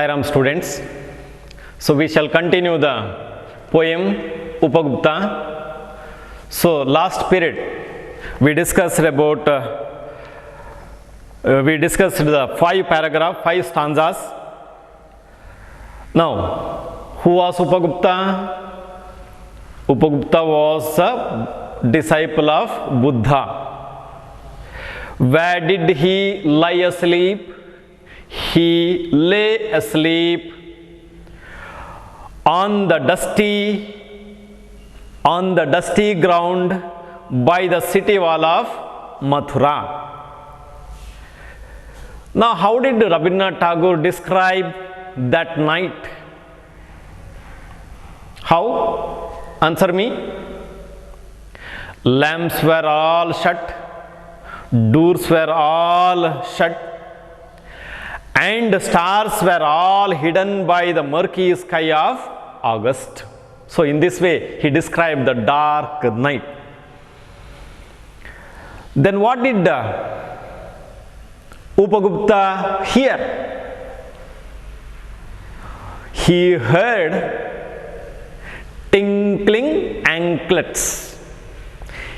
Sai Ram students. So we shall continue the poem Upagupta. So last period we discussed about the 5 stanzas. Now, who was Upagupta? Upagupta was a disciple of Buddha. Where did he lie asleep? He lay asleep on the dusty ground by the city wall of Mathura. Now, how did Rabindranath Tagore describe that night? How? Answer me. Lamps were all shut, doors were all shut, and stars were all hidden by the murky sky of August. So, in this way, he described the dark night. Then what did Upagupta hear? He heard tinkling anklets.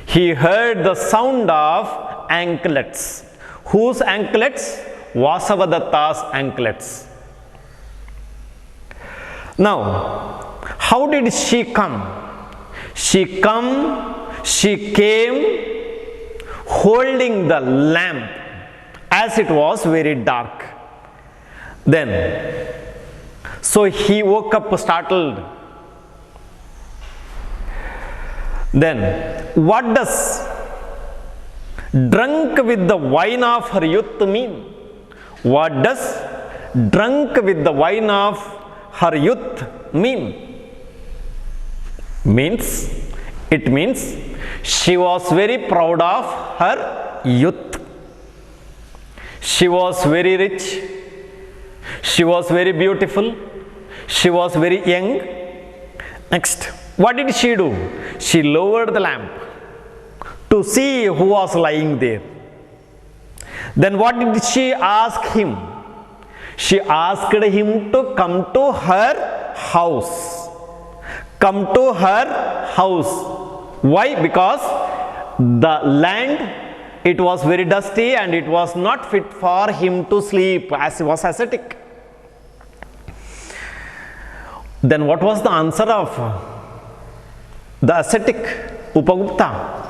He heard the sound of anklets. Whose anklets? Vasavadatta's anklets. Now, how did she come? She came holding the lamp as it was very dark. Then, so he woke up startled. Then, what does drunk with the wine of her youth mean? What does drunk with the wine of her youth mean? It means she was very proud of her youth. She was very rich. She was very beautiful. She was very young. Next, what did she do? She lowered the lamp to see who was lying there. Then what did she ask him? She asked him to come to her house. Come to her house. Why? Because the land, it was very dusty and it was not fit for him to sleep as he was ascetic. Then what was the answer of the ascetic Upagupta?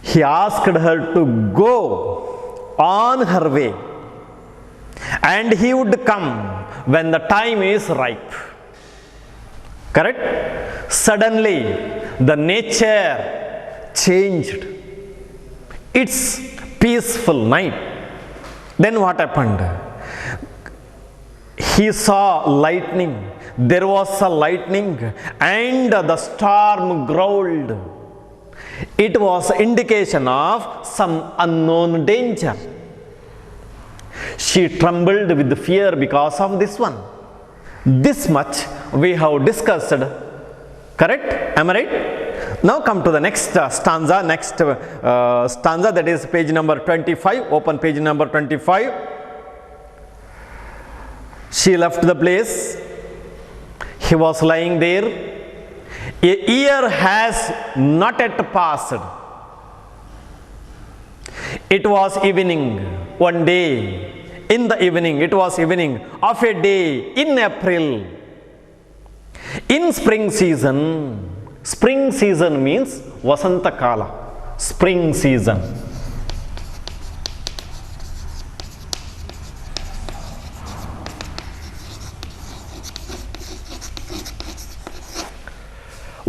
He asked her to go on her way and he would come when the time is ripe. Correct? Suddenly the nature changed. It's peaceful night. Then what happened? He saw lightning. There was a lightning and the storm growled. It was indication of some unknown danger. She trembled with fear because of this one. This much we have discussed. Correct? Am I right? Now come to the next stanza. Stanza, that is page number 25. Open page number 25. She left the place. He was lying there. A year has not yet passed. It was evening, one day, in the evening, it was evening of a day in April. In spring season means Vasanta Kala, spring season.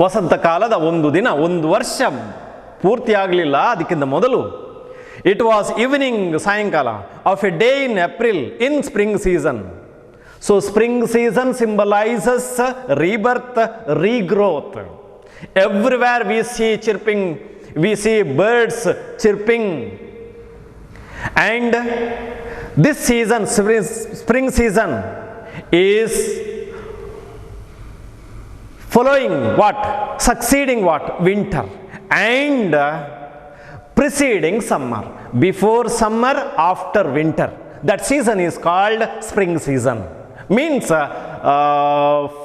ವಸಂತ ಕಾಲದ ಒಂದು ದಿನ, ಒಂದು ವರ್ಷ ಪೂರ್ತಿ ಆಗಲಿಲ್ಲ ಅದಕ್ಕಿಂತ ಮೊದಲು. It was evening, ಸಾಯಂಕಾಲ of A day in April in spring season. So spring season symbolises rebirth, regrowth. Everywhere we see chirping, we see birds chirping. And this season, spring season, is following what? Succeeding what? Winter. And preceding summer. Before summer, after winter. That season is called spring season. Means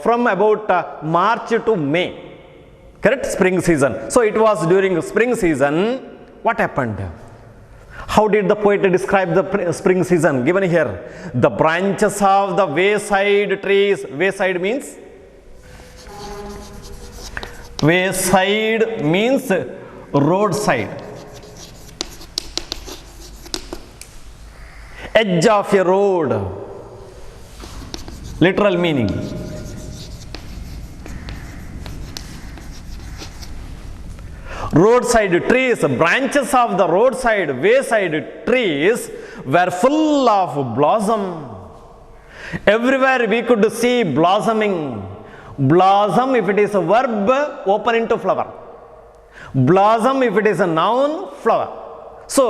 from about March to May. Correct? Spring season. So it was during spring season. What happened? How did the poet describe the spring season? Given here. The branches of the wayside trees. Wayside means? Wayside means roadside. Edge of a road. Literal meaning. Roadside trees, branches of the roadside, wayside trees were full of blossom. Everywhere we could see blossoming. Blossom, if it is a verb, open into flower. Blossom, if it is a noun, flower. So,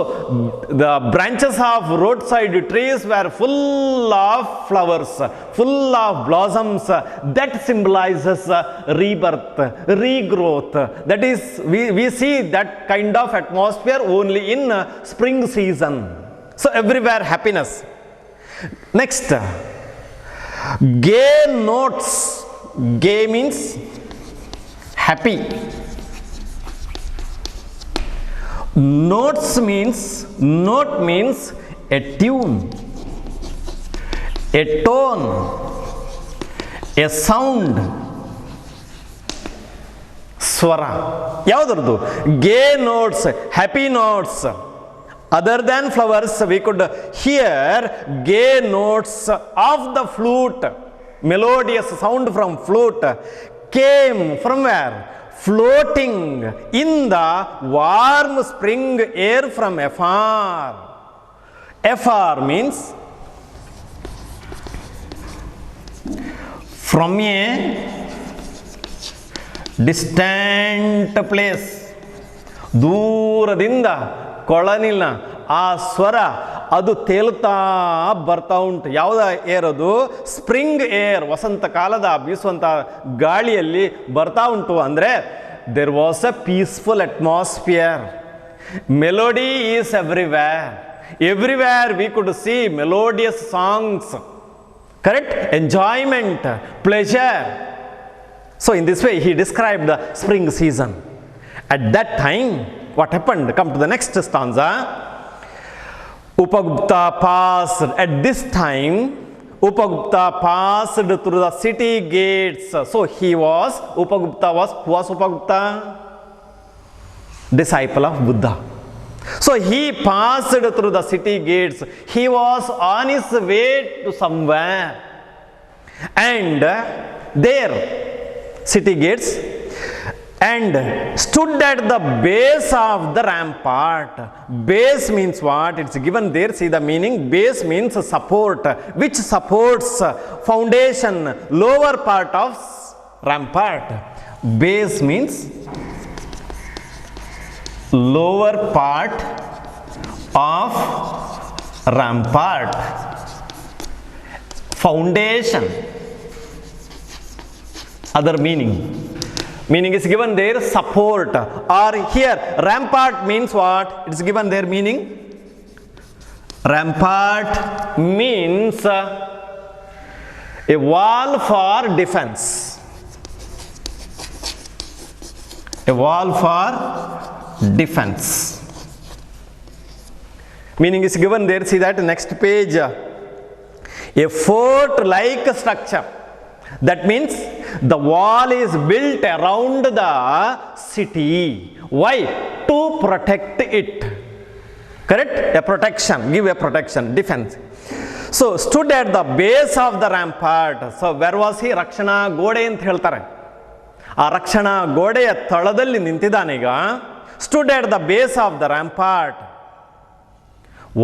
the branches of roadside trees were full of flowers, full of blossoms. That symbolizes rebirth, regrowth. That is, we see that kind of atmosphere only in spring season. So, everywhere happiness. Next, gay notes. Gay means happy. Note means a tune, a tone, a sound, swara. Yavudardu? Gay notes, happy notes. Other than flowers, we could hear gay notes of the flute, melodious sound from flute came from where? Floating in the warm spring air from afar. Afar means from a distant place. ದೂರದಿಂದ ಕೊಳನಿನ ಆ ಸ್ವರ ಅದು ತೇಲುತ್ತಾ ಬರ್ತಾ ಉಂಟು. ಯಾವುದ air ಅದು? Spring air, ವಸಂತ ಕಾಲದ ಬೀಸುವಂಥ ಗಾಳಿಯಲ್ಲಿ ಬರ್ತಾ ಉಂಟು. ಅಂದರೆ there was a peaceful atmosphere. Melody is everywhere. Everywhere we could see melodious songs. Correct? Enjoyment, pleasure. So in this way he described the spring season. At that time, what happened? Come to the next stanza. Upagupta passed. At this time, Upagupta passed through the city gates. So he was, Upagupta was, who was Upagupta? Disciple of Buddha. So he passed through the city gates. He was on his way to somewhere. And there, city gates, and stood at the base of the rampart. Base means what? It's given there. See the meaning. Base means support, which supports foundation, lower part of rampart. Base means lower part of rampart. Foundation. Other meaning. Meaning is given there, support, or here rampart means what? It is given there meaning. Rampart means a wall for defense. A wall for defense. Meaning is given there. See that next page. A fort like structure. That means the wall is built around the city. Why? To protect it. Correct? A protection. Give a protection. Defense. So stood at the base of the rampart. So where was he? Rakshana Gode ಅಂತ ಹೇಳ್ತಾರೆ. ಆ ರಕ್ಷಣಾ ಗೋಡೆಯ ತಳದಲ್ಲಿ ನಿಂತಿದ್ದಾನೀಗ. Stood at the base of the rampart.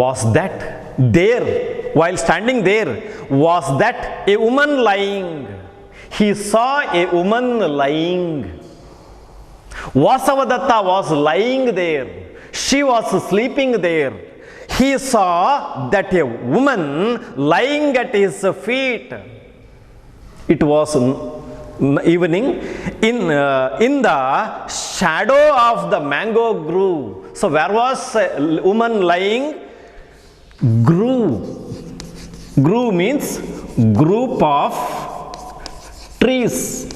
Was that there? While standing there, was that a woman lying? He saw a woman lying. Vasavadatta was lying there. She was sleeping there. He saw that a woman lying at his feet. It was evening in the shadow of the mango grove. So where was a woman lying? Grove. Grove means group of trees.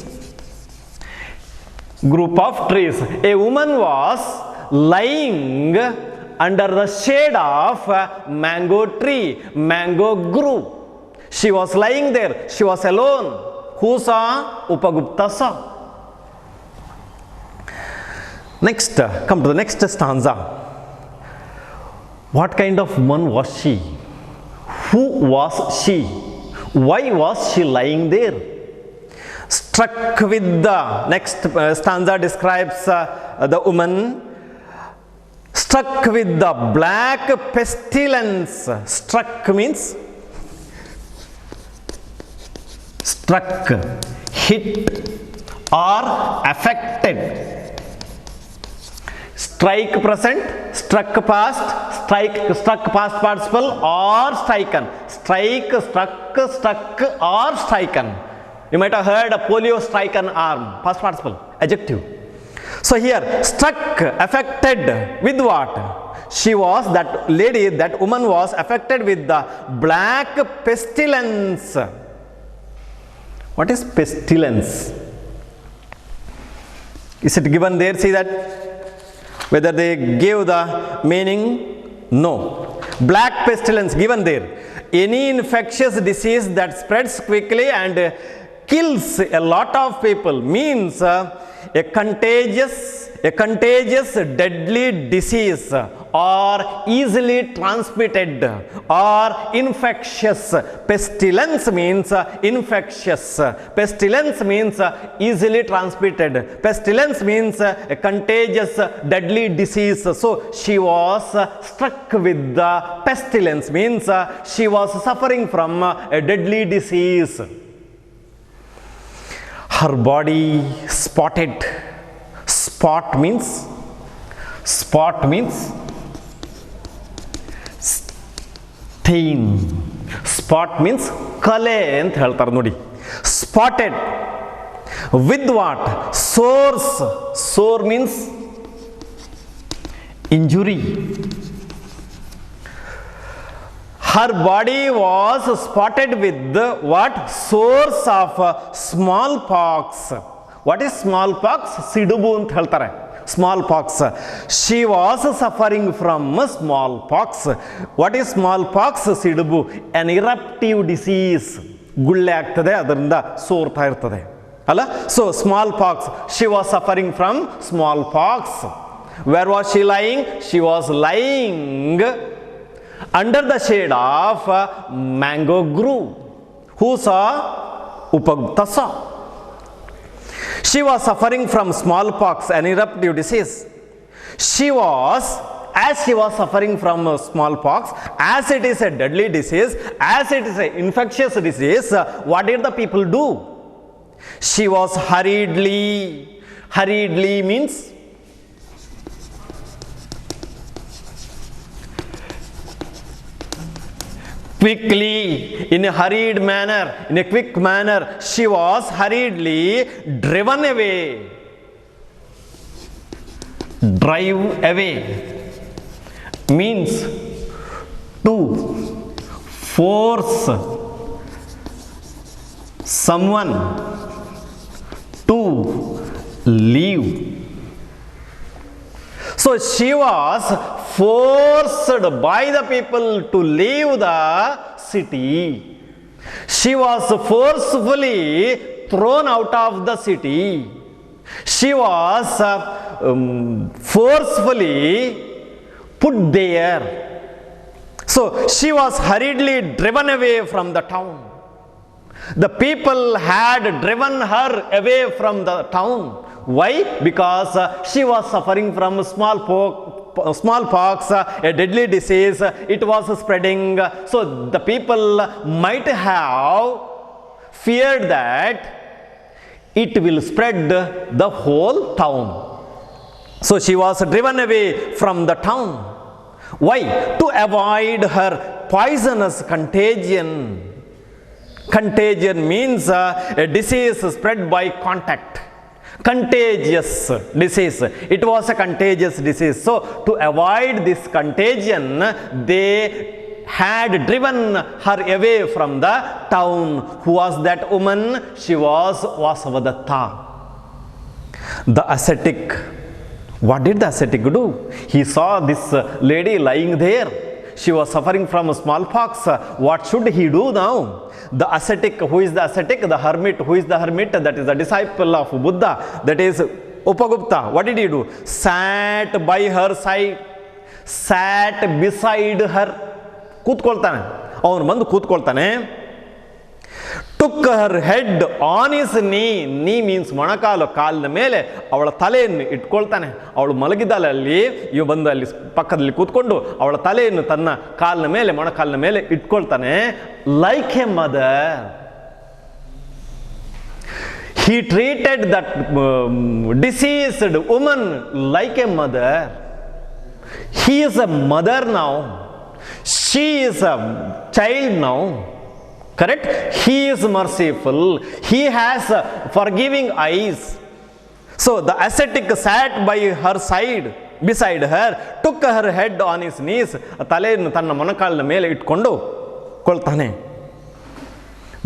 Group of trees. A woman was lying under the shade of a mango tree, mango grove. She was lying there. She was alone. Who saw? Upagupta saw. Next, come to the next stanza. What kind of woman was she? Who was she? Why was she lying there? Struck with the next stanza describes the woman struck with the black pestilence. Struck means struck, hit, or affected. Strike present, struck past, struck past participle, or striken. Strike, struck, or striken. You might have heard a polio strike an arm, past participle, adjective. So here, struck, affected with what? She was, that lady, that woman was affected with the black pestilence. What is pestilence? Is it given there? See that? Whether they gave the meaning? No. Black pestilence given there. Any infectious disease that spreads quickly and kills a lot of people, means a contagious deadly disease, or easily transmitted, or infectious. Pestilence means infectious. Pestilence means easily transmitted. Pestilence means a contagious deadly disease. So she was struck with the pestilence, means she was suffering from a deadly disease. Her body spotted. Spot means stain. Spot means kale ಅಂತ ಹೇಳ್ತಾರೆ ನೋಡಿ. Spotted with what? Sores. Sore means injury. Her body was spotted with what? Sores of smallpox. What is smallpox? Sidubu ಅಂತ ಹೇಳ್ತಾರೆ. Smallpox. She was suffering from smallpox. What is smallpox? Sidubu. An eruptive disease. ಗುಳ್ಳೆ ಆಗ್ತದೆ, ಅದರಿಂದ ಸೋರ್ತಾ ಇರ್ತದೆ ಅಲ್ಲ. So smallpox. She was suffering from smallpox. Where was she lying? She was lying under the shade of mango grove. Who saw? Upagupta saw. She was suffering from smallpox, an eruptive disease. As she was suffering from smallpox, as it is a deadly disease, as it is an infectious disease, what did the people do? She was hurriedly means quickly, in a hurried manner, in a quick manner, she was hurriedly driven away. Drive away means to force someone to leave. So she was forced by the people to leave the city. She was forcefully thrown out of the city. She was forcefully put there. So she was hurriedly driven away from the town. The people had driven her away from the town. Why? Because she was suffering from smallpox, a deadly disease. It was spreading. So the people might have feared that it will spread the whole town. So she was driven away from the town. Why? To avoid her poisonous contagion. Contagion means a disease spread by contact. Contagious disease. It was a contagious disease. So to avoid this contagion, they had driven her away from the town. Who was that woman? She was Vasavadatta, the ascetic. What did the ascetic do? He saw this lady lying there. She was suffering from smallpox. What should he do now? The ascetic, who is the ascetic? The hermit. Who is the hermit? That is the disciple of Buddha. That is Upagupta. What did he do? Sat by her side. Sat beside her. ಕೂತ್ಕೊಳ್ತಾನೆ. ಅವನು ಬಂದು ಕೂತ್ಕೊಳ್ತಾನೆ. Took her head on his knee. Knee means ಮೊಣಕಾಲು. ಕಾಲಿನ ಮೇಲೆ ಅವಳ ತಲೆಯನ್ನು ಇಟ್ಕೊಳ್ತಾನೆ. ಅವಳು ಮಲಗಿದ್ದಾಳೆ ಅಲ್ಲಿ. ಇವ ಬಂದು ಅಲ್ಲಿ ಪಕ್ಕದಲ್ಲಿ ಕೂತ್ಕೊಂಡು ಅವಳ ತಲೆಯನ್ನು ತನ್ನ ಕಾಲಿನ ಮೇಲೆ ಮೊಣಕಾಲಿನ ಮೇಲೆ ಇಟ್ಕೊಳ್ತಾನೆ. Like a mother. He treated that deceased woman like a mother. He is a mother now. She is a child now. Correct? He is merciful. He has forgiving eyes. So the ascetic sat by her side, beside her, took her head on his knees. ತಲೆಯನ್ನು ತನ್ನ ಮೊಣಕಾಲಿನ ಮೇಲೆ ಇಟ್ಕೊಂಡು ಕೊಳ್ತಾನೆ.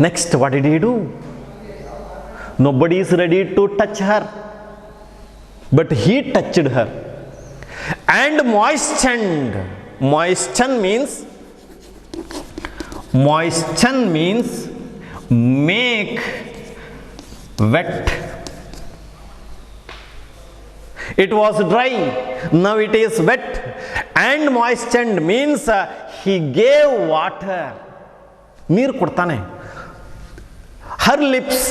Next, what did he do? Nobody is ready to touch her, but he touched her and moistened. Moisten means make wet. It was dry, now it is wet. And moistened means he gave water. ನೀರು ಕೊಡ್ತಾನೆ. Her lips,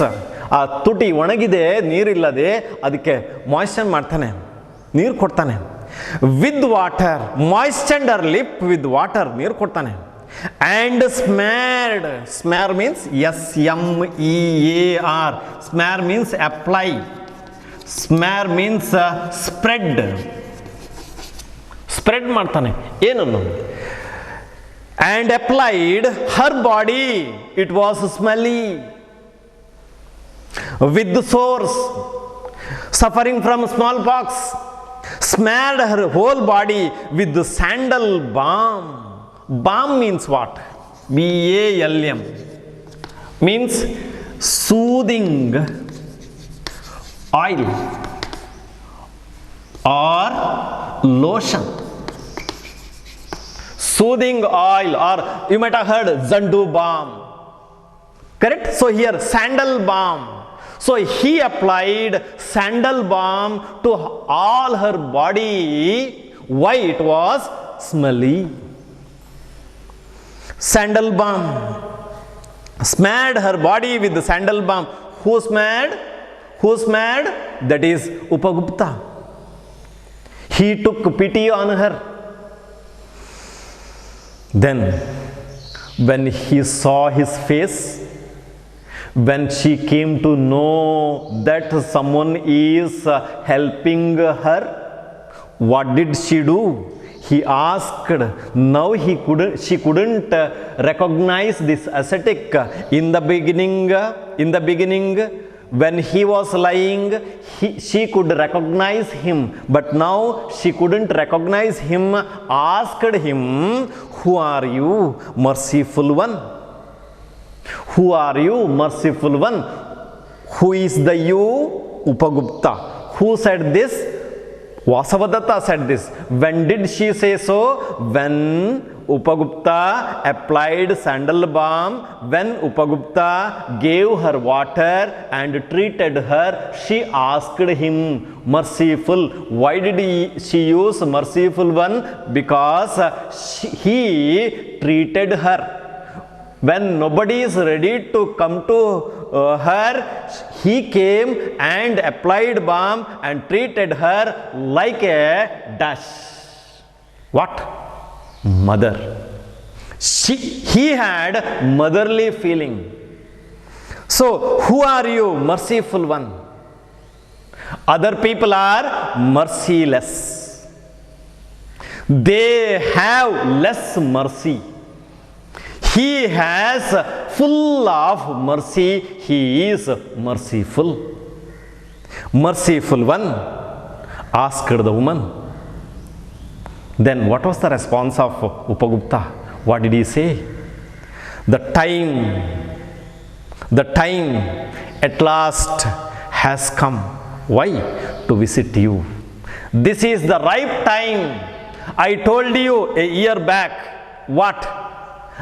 ಆ ತುಟಿ ಒಣಗಿದೆ, ನೀರಿಲ್ಲದೆ, ಅದಕ್ಕೆ moisture ಮಾಡ್ತಾನೆ, ನೀರು ಕೊಡ್ತಾನೆ. With water, moistured her lip with water, ನೀರು ಕೊಡ್ತಾನೆ. And smeared, smear means S-M-E-A-R, smear means apply, smear means spread, spread ಮಾಡ್ತಾನೆ ಏನನ್ನು. And applied her body, it was smelly, with sores, suffering from smallpox, smeared her whole body with the sandal balm. Balm means what? B-A-L-M, means soothing oil or lotion. Soothing oil, or you might have heard Zandu balm. Correct? So here sandal balm. So he applied sandal balm to all her body. Why? It was smelly. Sandal balm. Smeared her body with the sandal balm. Who smeared? Who smeared? That is Upagupta. He took pity on her. Then when he saw his face, when she came to know that someone is helping her, what did she do? He asked. Now she couldn't recognize this ascetic. In the beginning, when he was lying, she could recognize him, but now she couldn't recognize him. Asked him, who are you, merciful one? Who are you, merciful one? Who is the you? Upagupta. Who said this? Vasavadatta said this. When did she say so? When Upagupta applied sandal balm, when Upagupta gave her water and treated her, she asked him, merciful. Why did she use merciful one? Because he treated her. When nobody is ready to come to her, he came and applied balm and treated her like a dash. What? Mother. He had motherly feeling. So, who are you, merciful one? Other people are merciless. They have less mercy. He has full of mercy. He is merciful. Merciful one, asked the woman. Then what was the response of Upagupta? what did he say? The time at last has come. Why? To visit you. This is the right time. I told you a year back, what?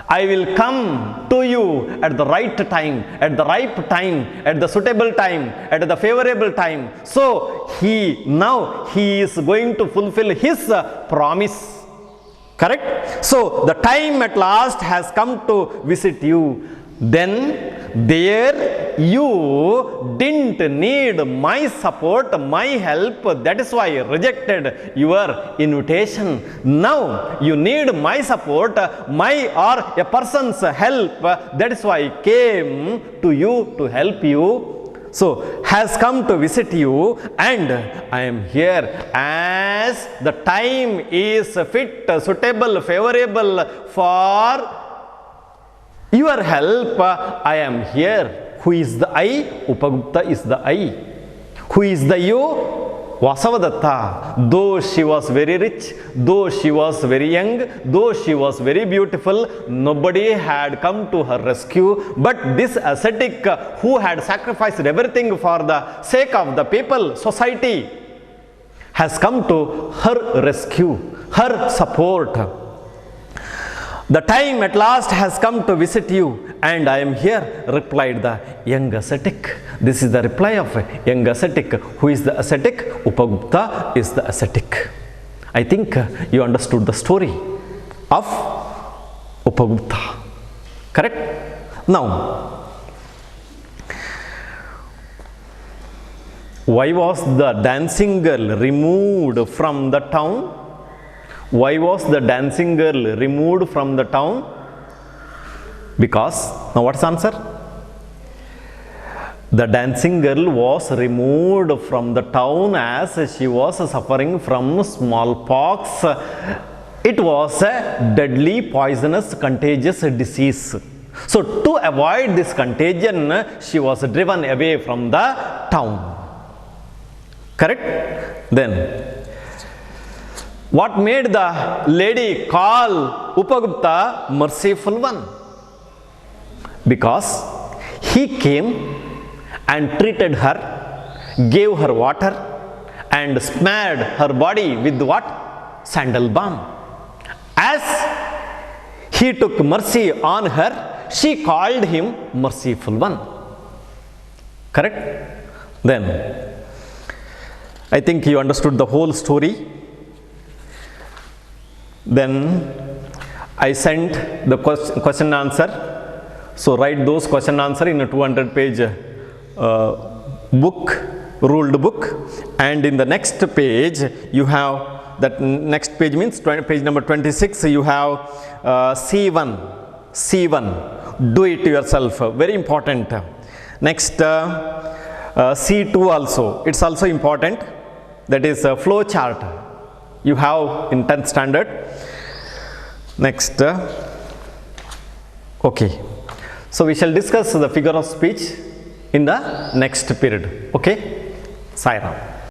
I will come to you at the right time, at the ripe time, at the suitable time, at the favorable time. So now he is going to fulfill his promise. Correct? So the time at last has come to visit you. Then there you didn't need my support, my help. That is why I rejected your invitation. Now you need my support, my or a person's help. That is why I came to you to help you. So has come to visit you, and I am here as the time is fit, suitable, favorable for your help. I am here. Who is the I? Upagupta is the I. Who is the you? Vasavadatta. Though she was very rich, though she was very young, though she was very beautiful, nobody had come to her rescue. But this ascetic who had sacrificed everything for the sake of the people, society, has come to her rescue, her support. The time at last has come to visit you, and I am here, replied the young ascetic. This is the reply of a young ascetic. Who is the ascetic? Upagupta is the ascetic. I think you understood the story of Upagupta. Correct? Now, why was the dancing girl removed from the town? Why was the dancing girl removed from the town? Because, now what's the answer? The dancing girl was removed from the town as she was suffering from smallpox. It was a deadly, poisonous, contagious disease. So to avoid this contagion, she was driven away from the town. Correct? Then, what made the lady call Upagupta merciful one? Because he came and treated her, gave her water, and smeared her body with what? Sandal balm. As he took mercy on her, she called him merciful one. Correct? Then, I think you understood the whole story. Then I sent the question answer. So write those question answer in a 200 page book, ruled book, and in the next page you have, that next page means page number 26, you have C1, do it yourself, very important. Next C2 also, it's also important, that is flow chart. You have in 10th standard. Next, okay. So we shall discuss the figure of speech in the next period. Okay. Sai Ram.